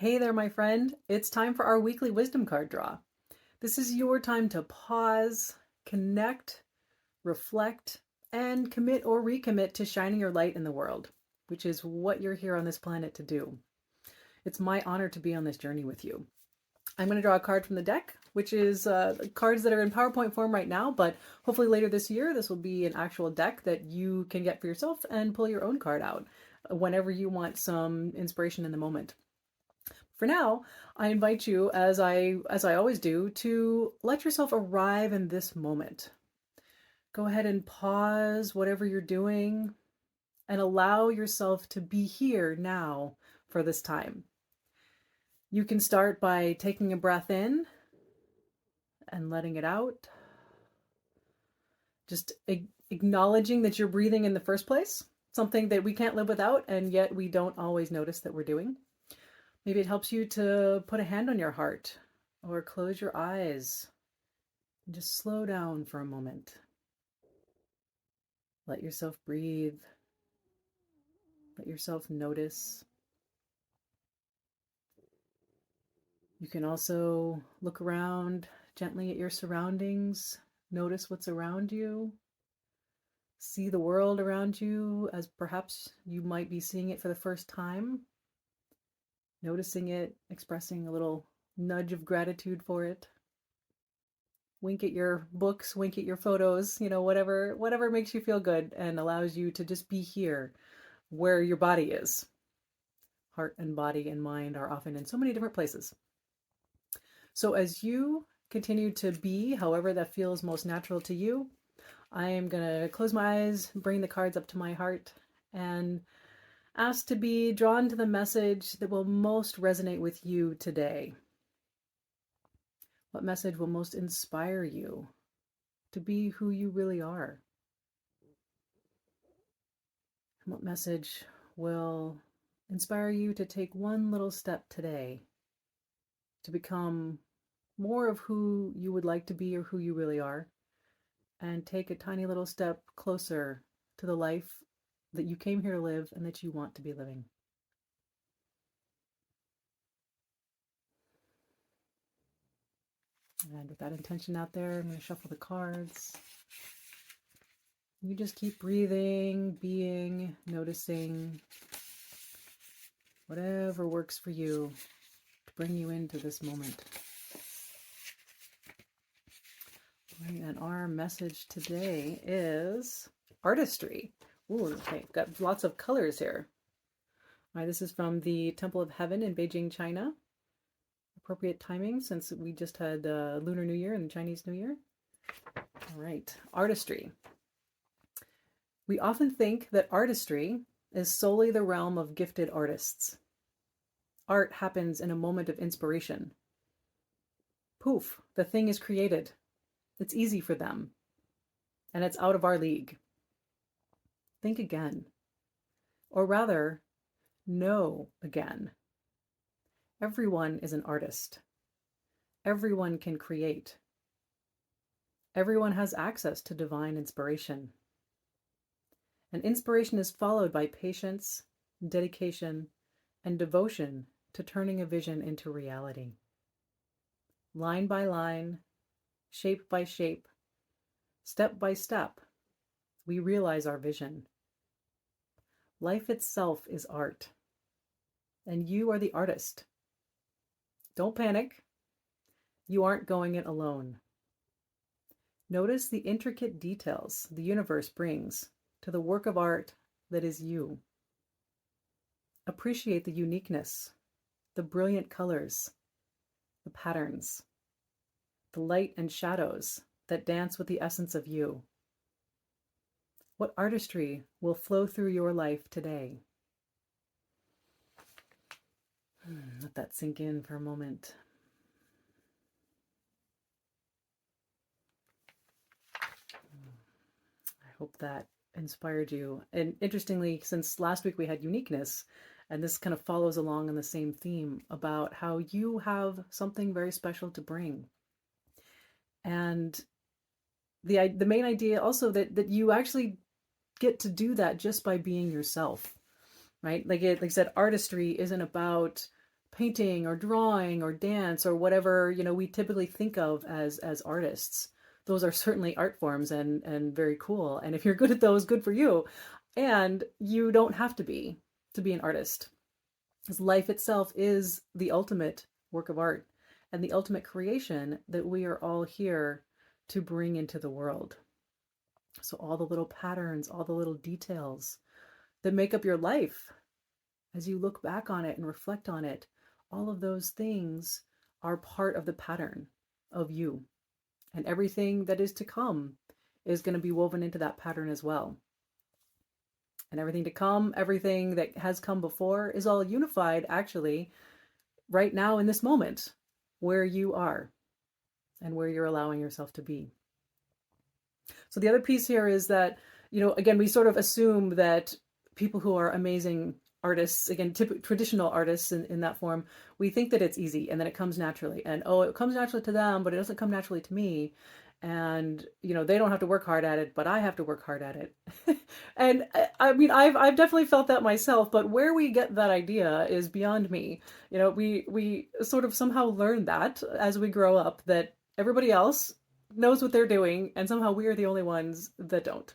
Hey there, my friend. It's time for our weekly wisdom card draw. This is your time to pause, connect, reflect, and commit or recommit to shining your light in the world, which is what you're here on this planet to do. It's my honor to be on this journey with you. I'm going to draw a card from the deck, which is cards that are in PowerPoint form right now, but hopefully later this year, this will be an actual deck that you can get for yourself and pull your own card out whenever you want some inspiration in the moment. For now, I invite you, as I always do, to let yourself arrive in this moment. Go ahead and pause whatever you're doing and allow yourself to be here now for this time. You can start by taking a breath in and letting it out. Just acknowledging that you're breathing in the first place, something that we can't live without, and yet we don't always notice that we're doing. Maybe it helps you to put a hand on your heart or close your eyes and just slow down for a moment. Let yourself breathe. Let yourself notice. You can also look around gently at your surroundings. Notice what's around you. See the world around you as perhaps you might be seeing it for the first time. Noticing it, expressing a little nudge of gratitude for it. Wink at your books, wink at your photos, whatever makes you feel good and allows you to just be here where your body is. Heart and body and mind are often in so many different places. So as you continue to be, however that feels most natural to you, I am going to close my eyes, bring the cards up to my heart, and ask to be drawn to the message that will most resonate with you today. What message will most inspire you to be who you really are? And what message will inspire you to take one little step today to become more of who you would like to be or who you really are, and take a tiny little step closer to the life that you came here to live and that you want to be living? And with that intention out there, I'm going to shuffle the cards. You just keep breathing, being, noticing, whatever works for you to bring you into this moment. Right, and our message today is artistry. Ooh, okay, got lots of colors here. All right, this is from the Temple of Heaven in Beijing, China. Appropriate timing since we just had Lunar New Year and Chinese New Year. All right, artistry. We often think that artistry is solely the realm of gifted artists. Art happens in a moment of inspiration. Poof, the thing is created. It's easy for them, and it's out of our league. Think again, or rather, know again. Everyone is an artist. Everyone can create. Everyone has access to divine inspiration. And inspiration is followed by patience, dedication, and devotion to turning a vision into reality. Line by line, shape by shape, step by step, we realize our vision. Life itself is art, and you are the artist. Don't panic. You aren't going it alone. Notice the intricate details the universe brings to the work of art that is you. Appreciate the uniqueness, the brilliant colors, the patterns, the light and shadows that dance with the essence of you. What artistry will flow through your life today? Let that sink in for a moment. I hope that inspired you. And interestingly, since last week we had uniqueness, and this kind of follows along on the same theme about how you have something very special to bring. And the main idea also that you actually get to do that just by being yourself, right? Like I said, artistry isn't about painting or drawing or dance or whatever, we typically think of as artists. Those are certainly art forms and very cool. And if you're good at those, good for you. And you don't have to be an artist. Because life itself is the ultimate work of art and the ultimate creation that we are all here to bring into the world. So all the little patterns, all the little details that make up your life, as you look back on it and reflect on it, all of those things are part of the pattern of you. And everything that is to come is going to be woven into that pattern as well. And everything to come, everything that has come before, is all unified actually right now in this moment where you are and where you're allowing yourself to be. So the other piece here is that, again, we sort of assume that people who are amazing artists, again, traditional artists in that form, we think that it's easy and that it comes naturally. And, it comes naturally to them, but it doesn't come naturally to me. And, they don't have to work hard at it, but I have to work hard at it. And I mean, I've definitely felt that myself, but where we get that idea is beyond me. We sort of somehow learn that as we grow up, that everybody else knows what they're doing, and somehow we are the only ones that don't,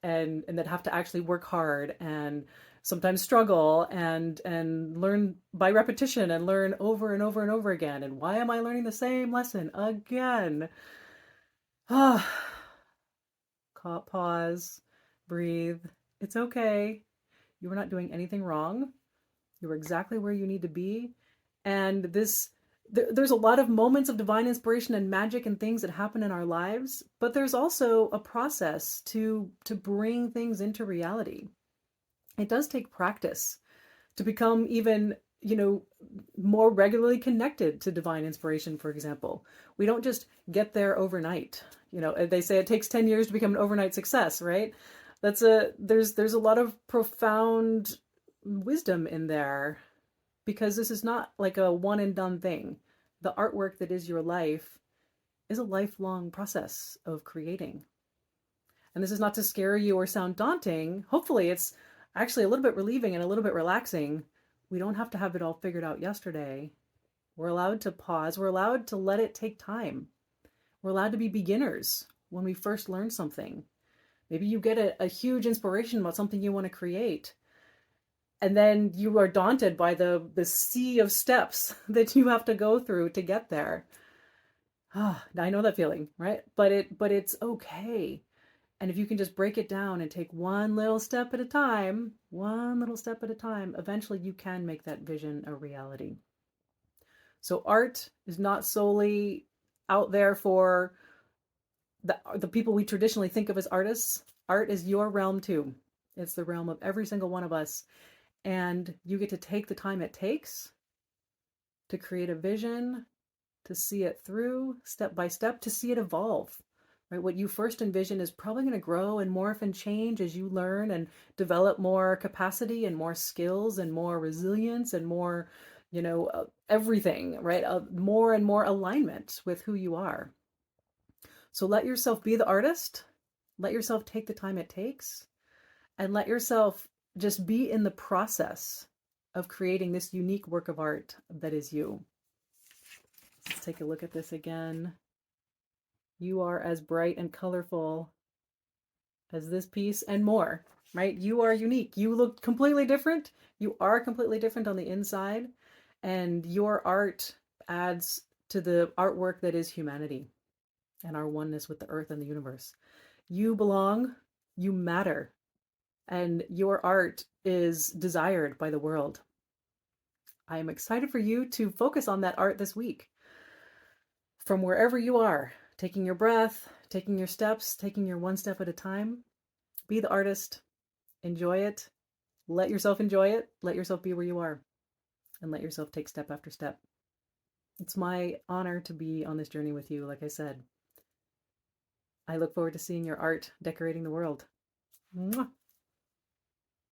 and that have to actually work hard and sometimes struggle and learn by repetition and learn over and over and over again. And why am I learning the same lesson again? Pause, breathe. It's okay. You are not doing anything wrong. You're exactly where you need to be. And there's a lot of moments of divine inspiration and magic and things that happen in our lives, but there's also a process to bring things into reality. It does take practice to become even, more regularly connected to divine inspiration, for example. We don't just get there overnight. They say it takes 10 years to become an overnight success, right? There's a lot of profound wisdom in there, because this is not like a one and done thing. The artwork that is your life is a lifelong process of creating. And this is not to scare you or sound daunting. Hopefully it's actually a little bit relieving and a little bit relaxing. We don't have to have it all figured out yesterday. We're allowed to pause. We're allowed to let it take time. We're allowed to be beginners when we first learn something. Maybe you get a huge inspiration about something you want to create, and then you are daunted by the sea of steps that you have to go through to get there. I know that feeling, right? But it's okay. And if you can just break it down and take one little step at a time, eventually you can make that vision a reality. So art is not solely out there for the people we traditionally think of as artists. Art is your realm too. It's the realm of every single one of us. And you get to take the time it takes to create a vision, to see it through step by step, to see it evolve. Right? What you first envision is probably going to grow and morph and change as you learn and develop more capacity and more skills and more resilience and more, everything, right? More and more alignment with who you are. So let yourself be the artist. Let yourself take the time it takes, and let yourself just be in the process of creating this unique work of art that is you. Let's take a look at this again. You are as bright and colorful as this piece and more, right? You are unique. You look completely different. You are completely different on the inside, and your art adds to the artwork that is humanity and our oneness with the earth and the universe. You belong, you matter, and your art is desired by the world. I am excited for you to focus on that art this week. From wherever you are, taking your breath, taking your steps, taking your one step at a time. Be the artist. Enjoy it. Let yourself enjoy it. Let yourself be where you are. And let yourself take step after step. It's my honor to be on this journey with you, like I said. I look forward to seeing your art decorating the world. Mwah.